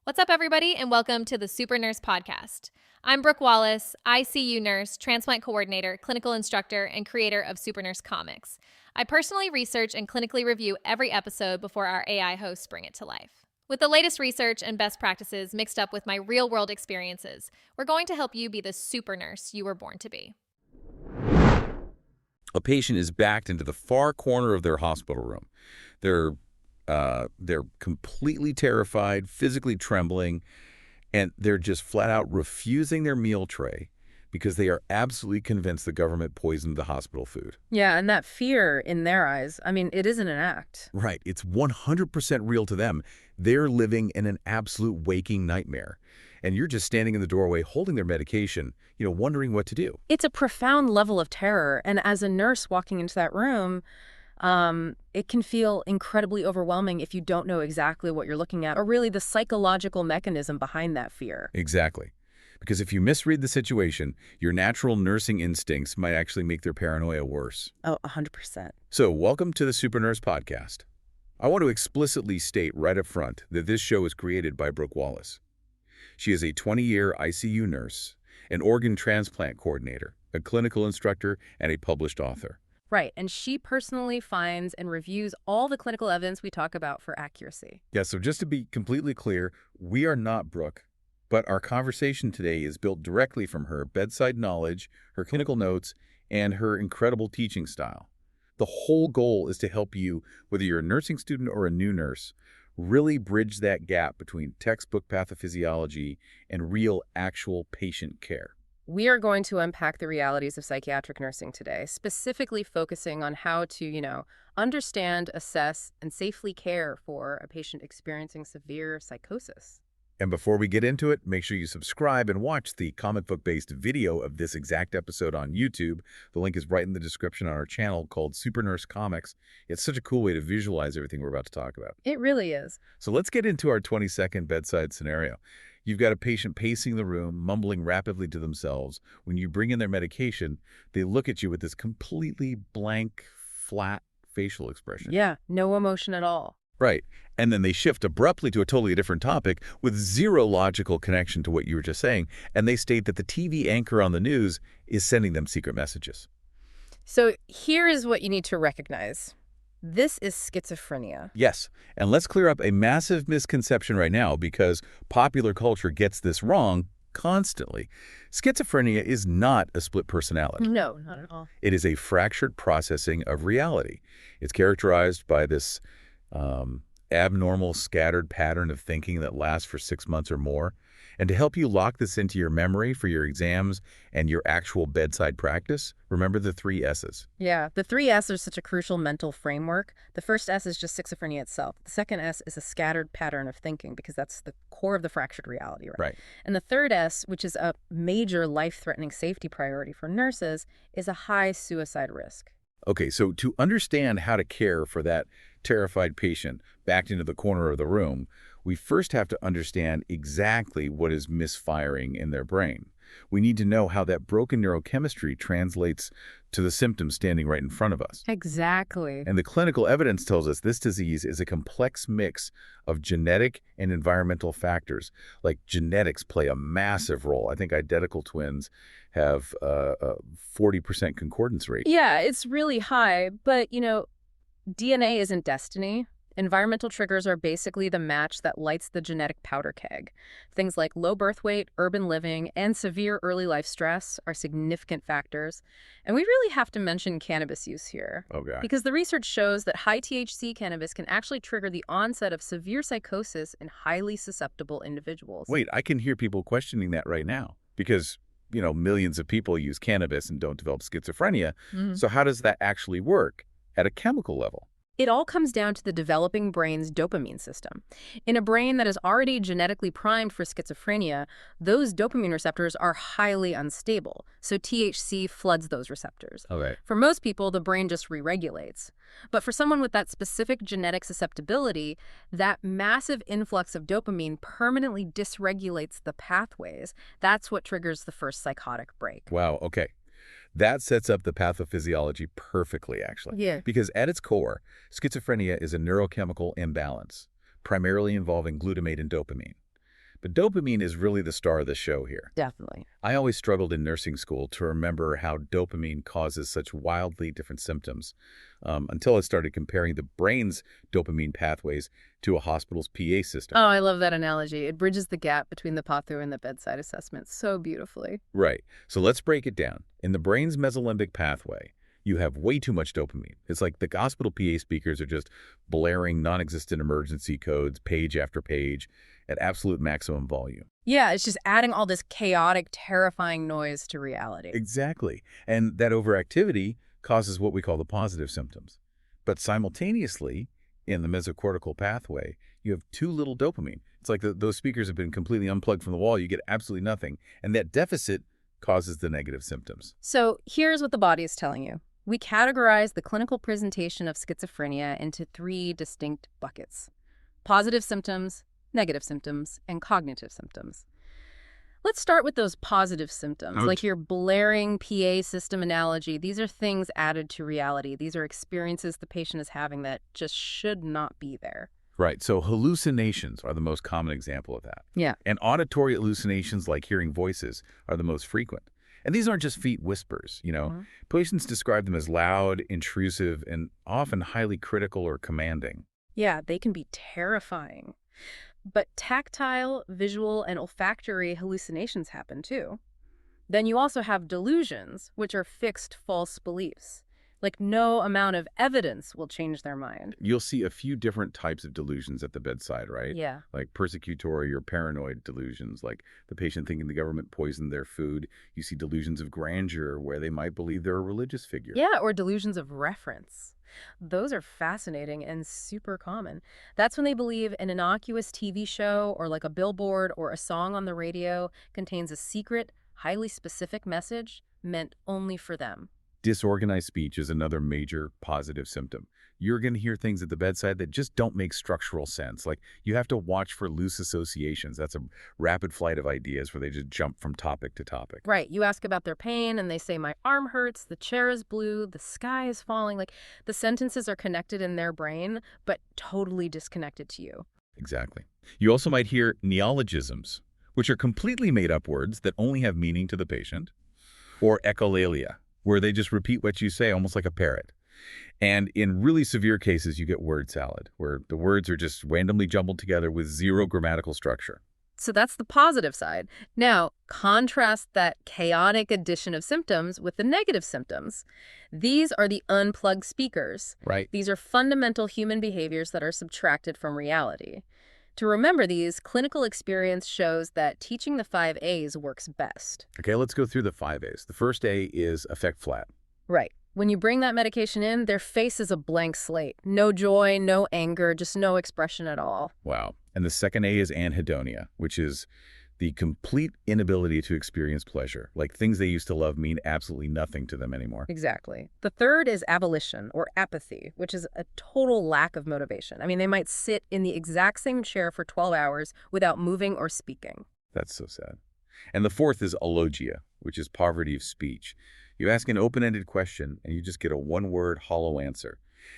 What's up, everybody, and welcome to the Super Nurse Podcast. I'm Brooke Wallace, ICU nurse, transplant coordinator, clinical instructor, and creator of Super Nurse Comics. I personally research and clinically review every episode before our AI hosts bring it to life. With the latest research and best practices mixed up with my real-world experiences, we're going to help you be the super nurse you were born to be. A patient is backed into the far corner of their hospital room. They're completely terrified, physically trembling, and they're just flat out refusing their meal tray because they are absolutely convinced the government poisoned the hospital food. Yeah, and that fear in their eyes, it isn't an act. Right. It's 100% real to them. They're living in an absolute waking nightmare. And you're just standing in the doorway holding their medication, wondering what to do. It's a profound level of terror, and as a nurse walking into that room, it can feel incredibly overwhelming if you don't know exactly what you're looking at or really the psychological mechanism behind that fear. Exactly. Because if you misread the situation, your natural nursing instincts might actually make their paranoia worse. Oh, 100%. So, welcome to the Super Nurse Podcast. I want to explicitly state right up front that this show is created by Brooke Wallace. She is a 20-year ICU nurse, an organ transplant coordinator, a clinical instructor, and a published author. Right, and she personally finds and reviews all the clinical evidence we talk about for accuracy. Yeah, so just to be completely clear, we are not Brooke, but our conversation today is built directly from her bedside knowledge, her clinical notes, and her incredible teaching style. The whole goal is to help you, whether you're a nursing student or a new nurse, really bridge that gap between textbook pathophysiology and real, actual patient care. We are going to unpack the realities of psychiatric nursing today, specifically focusing on how to, understand, assess, and safely care for a patient experiencing severe psychosis. And before we get into it, make sure you subscribe and watch the comic book-based video of this exact episode on YouTube. The link is right in the description on our channel called Super Nurse Comics. It's such a cool way to visualize everything we're about to talk about. It really is. So let's get into our 20-second bedside scenario. You've got a patient pacing the room, mumbling rapidly to themselves. When you bring in their medication, they look at you with this completely blank, flat facial expression. Yeah, no emotion at all. Right. And then they shift abruptly to a totally different topic with zero logical connection to what you were just saying. And they state that the TV anchor on the news is sending them secret messages. So here is what you need to recognize. This is schizophrenia. Yes. And let's clear up a massive misconception right now because popular culture gets this wrong constantly. Schizophrenia is not a split personality. No, not at all. It is a fractured processing of reality. It's characterized by this abnormal, scattered pattern of thinking that lasts for 6 months or more. And to help you lock this into your memory for your exams and your actual bedside practice, remember the 3 S's. Yeah, the 3 S are such a crucial mental framework. The first S is just schizophrenia itself. The second S is a scattered pattern of thinking because that's the core of the fractured reality, right? Right. And the third S, which is a major life-threatening safety priority for nurses, is a high suicide risk. Okay, so to understand how to care for that terrified patient backed into the corner of the room, we first have to understand exactly what is misfiring in their brain. We need to know how that broken neurochemistry translates to the symptoms standing right in front of us. Exactly. And the clinical evidence tells us this disease is a complex mix of genetic and environmental factors. Like genetics play a massive role. I think identical twins have a 40% concordance rate. Yeah, it's really high, but, DNA isn't destiny. Environmental triggers are basically the match that lights the genetic powder keg. Things like low birth weight, urban living, and severe early life stress are significant factors. And we really have to mention cannabis use here. Okay. Because the research shows that high THC cannabis can actually trigger the onset of severe psychosis in highly susceptible individuals. Wait, I can hear people questioning that right now because, millions of people use cannabis and don't develop schizophrenia. So how does that actually work at a chemical level? It all comes down to the developing brain's dopamine system. In a brain that is already genetically primed for schizophrenia, those dopamine receptors are highly unstable, so THC floods those receptors. Okay. For most people, the brain just re-regulates. But for someone with that specific genetic susceptibility, that massive influx of dopamine permanently dysregulates the pathways. That's what triggers the first psychotic break. Wow, okay. That sets up the pathophysiology perfectly, actually. Yeah. Because at its core, schizophrenia is a neurochemical imbalance, primarily involving glutamate and dopamine. But dopamine is really the star of the show here. Definitely. I always struggled in nursing school to remember how dopamine causes such wildly different symptoms until I started comparing the brain's dopamine pathways to a hospital's PA system. Oh, I love that analogy. It bridges the gap between the patho and the bedside assessment so beautifully. Right. So let's break it down. In the brain's mesolimbic pathway, you have way too much dopamine. It's like the hospital PA speakers are just blaring non-existent emergency codes page after page at absolute maximum volume. Yeah, it's just adding all this chaotic, terrifying noise to reality. Exactly. And that overactivity causes what we call the positive symptoms. But simultaneously, in the mesocortical pathway, you have too little dopamine. It's like those speakers have been completely unplugged from the wall. You get absolutely nothing. And that deficit causes the negative symptoms. So here's what the body is telling you. We categorize the clinical presentation of schizophrenia into 3 distinct buckets: positive symptoms, negative symptoms, and cognitive symptoms. Let's start with those positive symptoms, like your blaring PA system analogy. These are things added to reality. These are experiences the patient is having that just should not be there. Right. So hallucinations are the most common example of that. Yeah. And auditory hallucinations like hearing voices are the most frequent. And these aren't just feet whispers, you know. Patients describe them as loud, intrusive, and often highly critical or commanding. Yeah, they can be terrifying. But tactile, visual, and olfactory hallucinations happen too. Then you also have delusions, which are fixed false beliefs. Like no amount of evidence will change their mind. You'll see a few different types of delusions at the bedside, right? Yeah. Like persecutory or paranoid delusions, like the patient thinking the government poisoned their food. You see delusions of grandeur where they might believe they're a religious figure. Yeah, or delusions of reference. Those are fascinating and super common. That's when they believe an innocuous TV show or like a billboard or a song on the radio contains a secret, highly specific message meant only for them. Disorganized speech is another major positive symptom. You're going to hear things at the bedside that just don't make structural sense. Like you have to watch for loose associations. That's a rapid flight of ideas where they just jump from topic to topic. Right. You ask about their pain and they say, my arm hurts, the chair is blue, the sky is falling. Like the sentences are connected in their brain, but totally disconnected to you. Exactly. You also might hear neologisms, which are completely made up words that only have meaning to the patient, or echolalia, where they just repeat what you say almost like a parrot. And in really severe cases, you get word salad, where the words are just randomly jumbled together with zero grammatical structure. So that's the positive side. Now, contrast that chaotic addition of symptoms with the negative symptoms. These are the unplugged speakers. Right. These are fundamental human behaviors that are subtracted from reality. To remember these, clinical experience shows that teaching the 5 A's works best. Okay, let's go through the 5 A's. The first A is affect flat. Right. When you bring that medication in, their face is a blank slate. No joy, no anger, just no expression at all. Wow. And the second A is anhedonia, which is the complete inability to experience pleasure. Like things they used to love mean absolutely nothing to them anymore. Exactly. The third is abolition or apathy, which is a total lack of motivation. I mean, they might sit in the exact same chair for 12 hours without moving or speaking. That's so sad. And the fourth is alogia, which is poverty of speech. You ask an open-ended question and you just get a one-word hollow answer.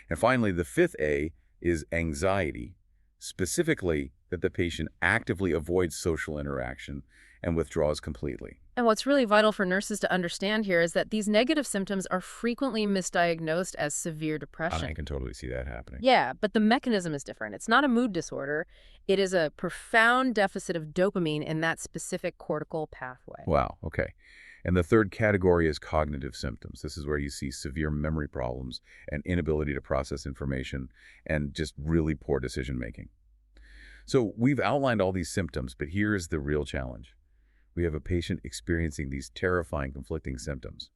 And finally, the fifth A is anxiety, specifically that the patient actively avoids social interaction and withdraws completely. And what's really vital for nurses to understand here is that these negative symptoms are frequently misdiagnosed as severe depression. I can totally see that happening. Yeah, but the mechanism is different. It's not a mood disorder. It is a profound deficit of dopamine in that specific cortical pathway. Wow, okay. And the third category is cognitive symptoms. This is where you see severe memory problems and inability to process information and just really poor decision-making. So we've outlined all these symptoms, but here's the real challenge. We have a patient experiencing these terrifying conflicting symptoms.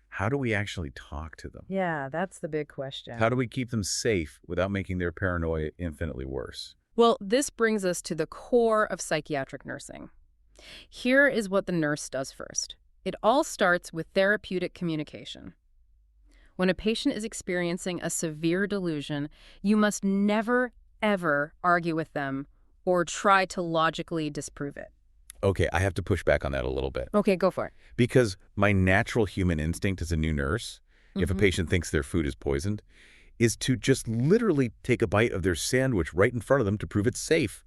How do we actually talk to them? Yeah, that's the big question. How do we keep them safe without making their paranoia infinitely worse? Well, this brings us to the core of psychiatric nursing. Here is what the nurse does first. It all starts with therapeutic communication. When a patient is experiencing a severe delusion, you must never, ever argue with them or try to logically disprove it. Okay, I have to push back on that a little bit. Okay, go for it. Because my natural human instinct as a new nurse, if a patient thinks their food is poisoned, is to just literally take a bite of their sandwich right in front of them to prove it's safe.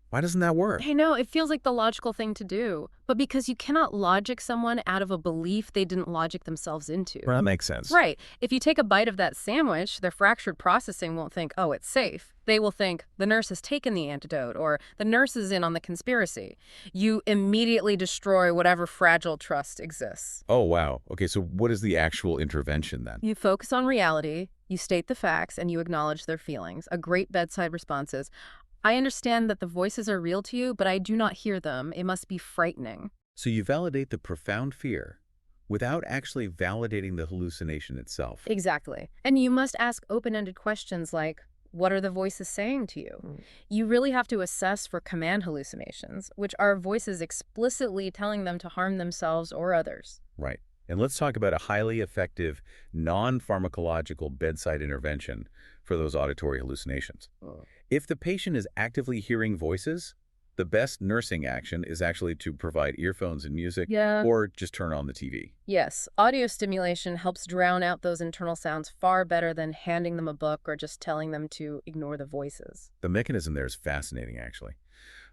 Why doesn't that work? I know, it feels like the logical thing to do, but because you cannot logic someone out of a belief they didn't logic themselves into. Well, that makes sense. Right. If you take a bite of that sandwich, their fractured processing won't think, oh, it's safe. They will think, the nurse has taken the antidote, or the nurse is in on the conspiracy. You immediately destroy whatever fragile trust exists. Oh, wow. Okay, so what is the actual intervention then? You focus on reality, you state the facts, and you acknowledge their feelings. A great bedside response is, I understand that the voices are real to you, but I do not hear them. It must be frightening. So you validate the profound fear without actually validating the hallucination itself. Exactly. And you must ask open-ended questions like, what are the voices saying to you? You really have to assess for command hallucinations, which are voices explicitly telling them to harm themselves or others. Right. And let's talk about a highly effective, non-pharmacological bedside intervention for those auditory hallucinations. If the patient is actively hearing voices, the best nursing action is actually to provide earphones and music or just turn on the TV. Yes, audio stimulation helps drown out those internal sounds far better than handing them a book or just telling them to ignore the voices. The mechanism there is fascinating, actually.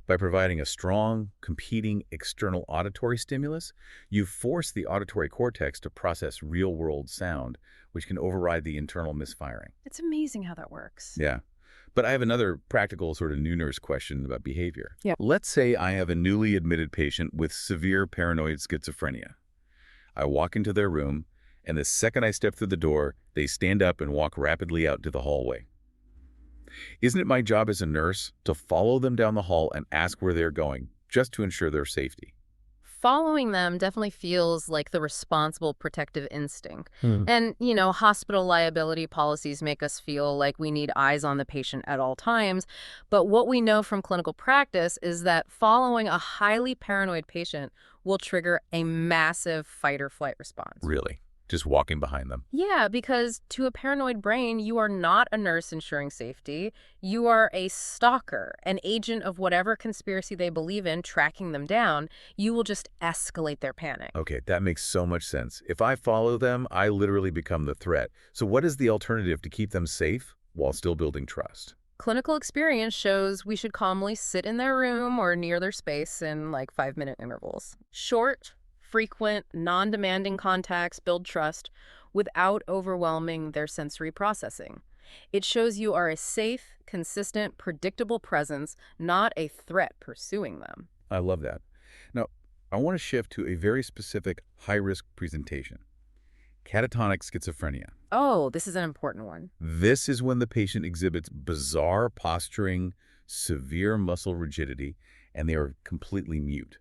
By providing a strong, competing external auditory stimulus, you force the auditory cortex to process real-world sound, which can override the internal misfiring. It's amazing how that works. Yeah. But I have another practical sort of new nurse question about behavior. Yeah. Let's say I have a newly admitted patient with severe paranoid schizophrenia. I walk into their room, and the second I step through the door, they stand up and walk rapidly out to the hallway. Isn't it my job as a nurse to follow them down the hall and ask where they're going, just to ensure their safety? Following them definitely feels like the responsible protective instinct. And, hospital liability policies make us feel like we need eyes on the patient at all times. But what we know from clinical practice is that following a highly paranoid patient will trigger a massive fight or flight response. Really? Just walking behind them? Yeah, because to a paranoid brain, you are not a nurse ensuring safety. You are a stalker, an agent of whatever conspiracy they believe in, tracking them down. You will just escalate their panic. Okay, that makes so much sense. If I follow them, I literally become the threat. So what is the alternative to keep them safe while still building trust? Clinical experience shows we should calmly sit in their room or near their space in 5-minute intervals. Short, frequent, non-demanding contacts build trust without overwhelming their sensory processing. It shows you are a safe, consistent, predictable presence, not a threat pursuing them. I love that. Now, I want to shift to a very specific high-risk presentation. Catatonic schizophrenia. Oh, this is an important one. This is when the patient exhibits bizarre posturing, severe muscle rigidity, and they are completely mute.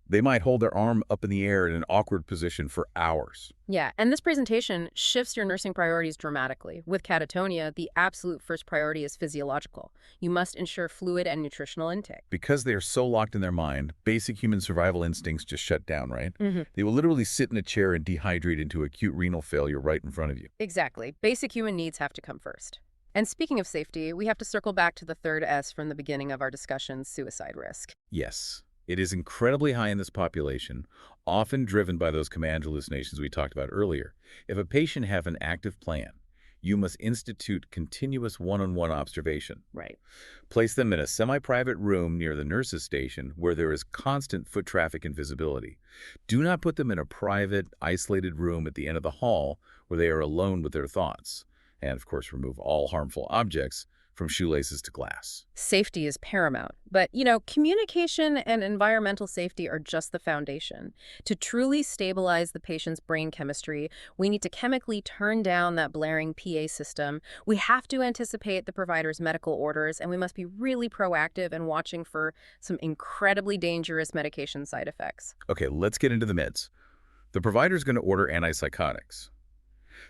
They might hold their arm up in the air in an awkward position for hours. Yeah, and this presentation shifts your nursing priorities dramatically. With catatonia, the absolute first priority is physiological. You must ensure fluid and nutritional intake. Because they are so locked in their mind, basic human survival instincts just shut down, right? They will literally sit in a chair and dehydrate into acute renal failure right in front of you. Exactly. Basic human needs have to come first. And speaking of safety, we have to circle back to the third S from the beginning of our discussion, suicide risk. Yes. It is incredibly high in this population, often driven by those command hallucinations we talked about earlier. If a patient has an active plan, you must institute continuous one-on-one observation. Right. Place them in a semi-private room near the nurse's station where there is constant foot traffic and visibility. Do not put them in a private, isolated room at the end of the hall where they are alone with their thoughts. And, of course, remove all harmful objects, from shoelaces to glass. Safety is paramount. But, communication and environmental safety are just the foundation. To truly stabilize the patient's brain chemistry, we need to chemically turn down that blaring PA system. We have to anticipate the provider's medical orders, and we must be really proactive and watching for some incredibly dangerous medication side effects. Okay, let's get into the meds. The provider is going to order antipsychotics.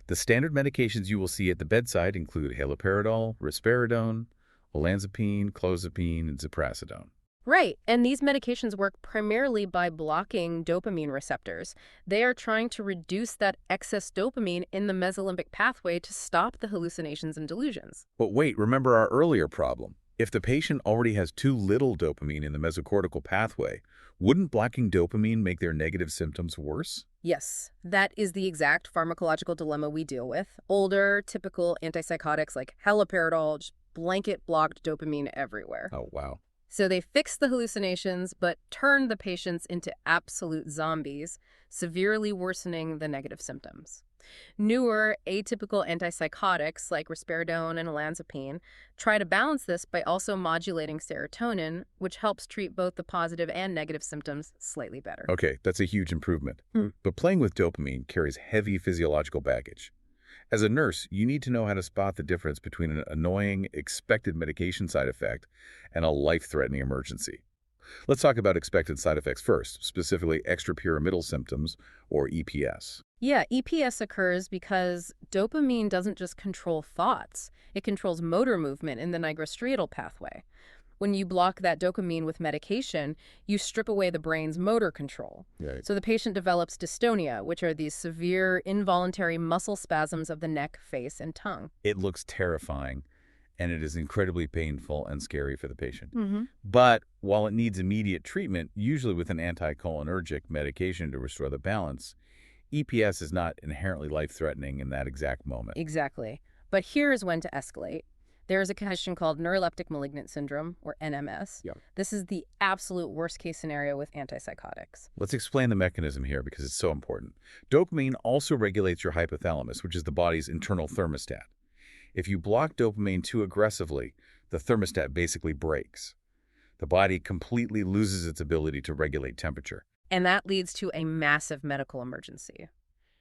The standard medications you will see at the bedside include haloperidol, risperidone, olanzapine, clozapine, and ziprasidone. Right, and these medications work primarily by blocking dopamine receptors. They are trying to reduce that excess dopamine in the mesolimbic pathway to stop the hallucinations and delusions. But wait, remember our earlier problem. If the patient already has too little dopamine in the mesocortical pathway, wouldn't blocking dopamine make their negative symptoms worse? Yes, that is the exact pharmacological dilemma we deal with. Older, typical antipsychotics like haloperidol just blanket blocked dopamine everywhere. Oh, wow. So they fix the hallucinations, but turn the patients into absolute zombies, severely worsening the negative symptoms. Newer, atypical antipsychotics like risperidone and olanzapine try to balance this by also modulating serotonin, which helps treat both the positive and negative symptoms slightly better. Okay, that's a huge improvement. Hmm. But playing with dopamine carries heavy physiological baggage. As a nurse, you need to know how to spot the difference between an annoying, expected medication side effect and a life-threatening emergency. Let's talk about expected side effects first, specifically extrapyramidal symptoms, or EPS. Yeah, EPS occurs because dopamine doesn't just control thoughts, it controls motor movement in the nigrostriatal pathway. When you block that dopamine with medication, you strip away the brain's motor control. Right. So the patient develops dystonia, which are these severe involuntary muscle spasms of the neck, face, and tongue. It looks terrifying, and it is incredibly painful and scary for the patient. Mm-hmm. But while it needs immediate treatment, usually with an anticholinergic medication to restore the balance, EPS is not inherently life-threatening in that exact moment. Exactly. But here is when to escalate. There is a condition called neuroleptic malignant syndrome, or NMS. Yep. This is the absolute worst-case scenario with antipsychotics. Let's explain the mechanism here because it's so important. Dopamine also regulates your hypothalamus, which is the body's internal thermostat. If you block dopamine too aggressively, the thermostat basically breaks. The body completely loses its ability to regulate temperature. And that leads to a massive medical emergency.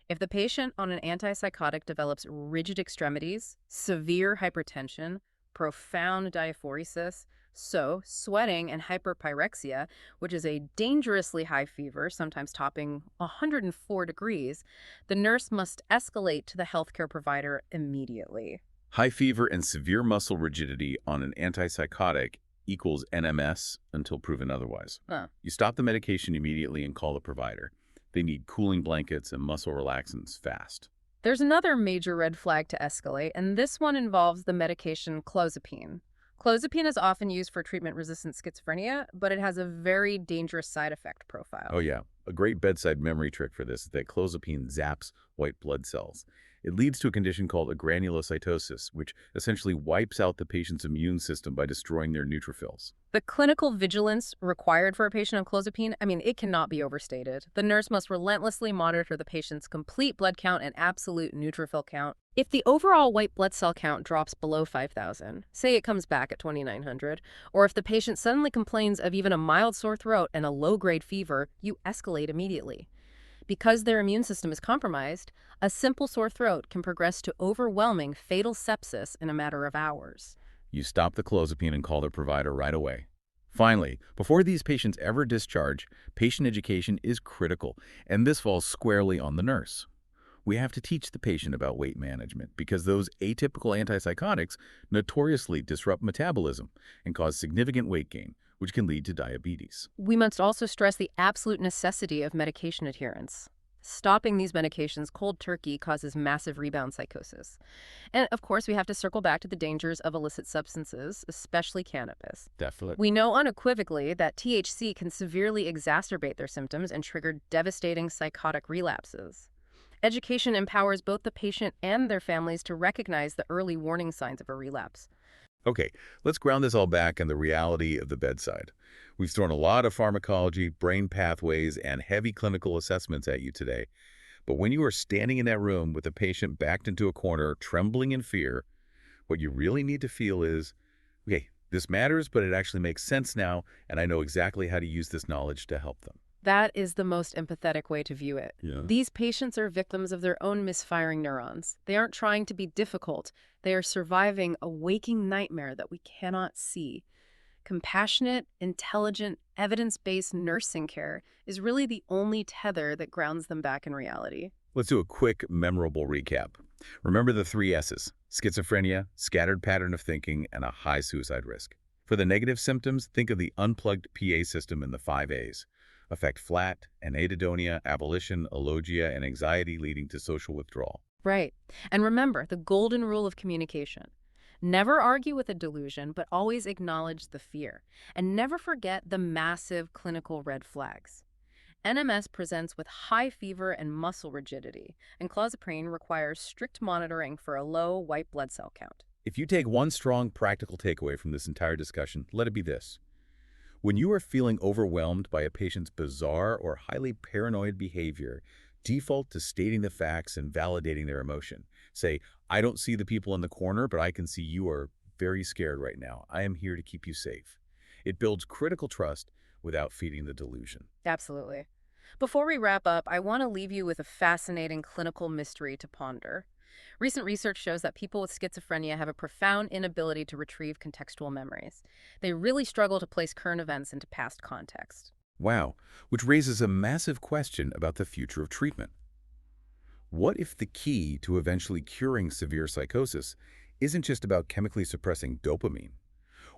If the patient on an antipsychotic develops rigid extremities, severe hypertension, profound diaphoresis, so sweating and hyperpyrexia, which is a dangerously high fever, sometimes topping 104 degrees, the nurse must escalate to the healthcare provider immediately. High fever and severe muscle rigidity on an antipsychotic equals NMS until proven otherwise. You stop the medication immediately and call the provider. They need cooling blankets and muscle relaxants fast. There's another major red flag to escalate, and this one involves the medication clozapine. Clozapine is often used for treatment-resistant schizophrenia, but it has a very dangerous side effect profile. Oh yeah, a great bedside memory trick for this is that clozapine zaps white blood cells. It leads to a condition called agranulocytosis, which essentially wipes out the patient's immune system by destroying their neutrophils. The clinical vigilance required for a patient on clozapine, it cannot be overstated. The nurse must relentlessly monitor the patient's complete blood count and absolute neutrophil count. If the overall white blood cell count drops below 5,000, say it comes back at 2,900, or if the patient suddenly complains of even a mild sore throat and a low-grade fever, you escalate immediately. Because their immune system is compromised, a simple sore throat can progress to overwhelming fatal sepsis in a matter of hours. You stop the clozapine and call the provider right away. Finally, before these patients ever discharge, patient education is critical, and this falls squarely on the nurse. We have to teach the patient about weight management because those atypical antipsychotics notoriously disrupt metabolism and cause significant weight gain, which can lead to diabetes. We must also stress the absolute necessity of medication adherence. Stopping these medications cold turkey causes massive rebound psychosis. And of course, we have to circle back to the dangers of illicit substances, especially cannabis. Definitely. We know unequivocally that THC can severely exacerbate their symptoms and trigger devastating psychotic relapses. Education empowers both the patient and their families to recognize the early warning signs of a relapse. Okay, let's ground this all back in the reality of the bedside. We've thrown a lot of pharmacology, brain pathways, and heavy clinical assessments at you today. But when you are standing in that room with a patient backed into a corner, trembling in fear, what you really need to feel is, okay, this matters, but it actually makes sense now, and I know exactly how to use this knowledge to help them. That is the most empathetic way to view it. Yeah. These patients are victims of their own misfiring neurons. They aren't trying to be difficult. They are surviving a waking nightmare that we cannot see. Compassionate, intelligent, evidence-based nursing care is really the only tether that grounds them back in reality. Let's do a quick, memorable recap. Remember the 3 S's: schizophrenia, scattered pattern of thinking, and a high suicide risk. For the negative symptoms, think of the unplugged PA system in the 5 A's. Affect flat, anhedonia, abolition, alogia, and anxiety leading to social withdrawal. Right. And remember, the golden rule of communication. Never argue with a delusion, but always acknowledge the fear. And never forget the massive clinical red flags. NMS presents with high fever and muscle rigidity, and clozapine requires strict monitoring for a low white blood cell count. If you take one strong, practical takeaway from this entire discussion, let it be this. When you are feeling overwhelmed by a patient's bizarre or highly paranoid behavior, default to stating the facts and validating their emotion. Say, I don't see the people in the corner, but I can see you are very scared right now. I am here to keep you safe. It builds critical trust without feeding the delusion. Absolutely. Before we wrap up, I want to leave you with a fascinating clinical mystery to ponder. Recent research shows that people with schizophrenia have a profound inability to retrieve contextual memories. They really struggle to place current events into past context. Wow, which raises a massive question about the future of treatment. What if the key to eventually curing severe psychosis isn't just about chemically suppressing dopamine?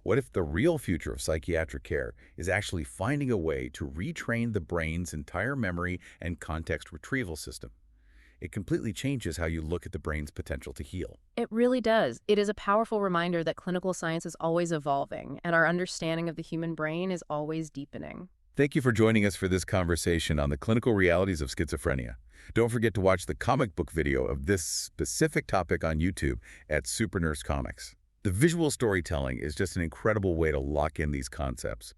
What if the real future of psychiatric care is actually finding a way to retrain the brain's entire memory and context retrieval system? It completely changes how you look at the brain's potential to heal. It really does. It is a powerful reminder that clinical science is always evolving, and our understanding of the human brain is always deepening. Thank you for joining us for this conversation on the clinical realities of schizophrenia. Don't forget to watch the comic book video of this specific topic on YouTube at Super Nurse Comics. The visual storytelling is just an incredible way to lock in these concepts.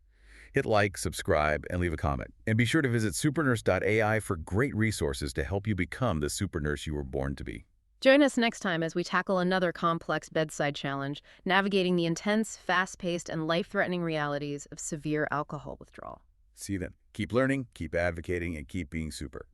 Hit like, subscribe, and leave a comment. And be sure to visit supernurse.ai for great resources to help you become the super nurse you were born to be. Join us next time as we tackle another complex bedside challenge, navigating the intense, fast-paced, and life-threatening realities of severe alcohol withdrawal. See you then. Keep learning, keep advocating, and keep being super.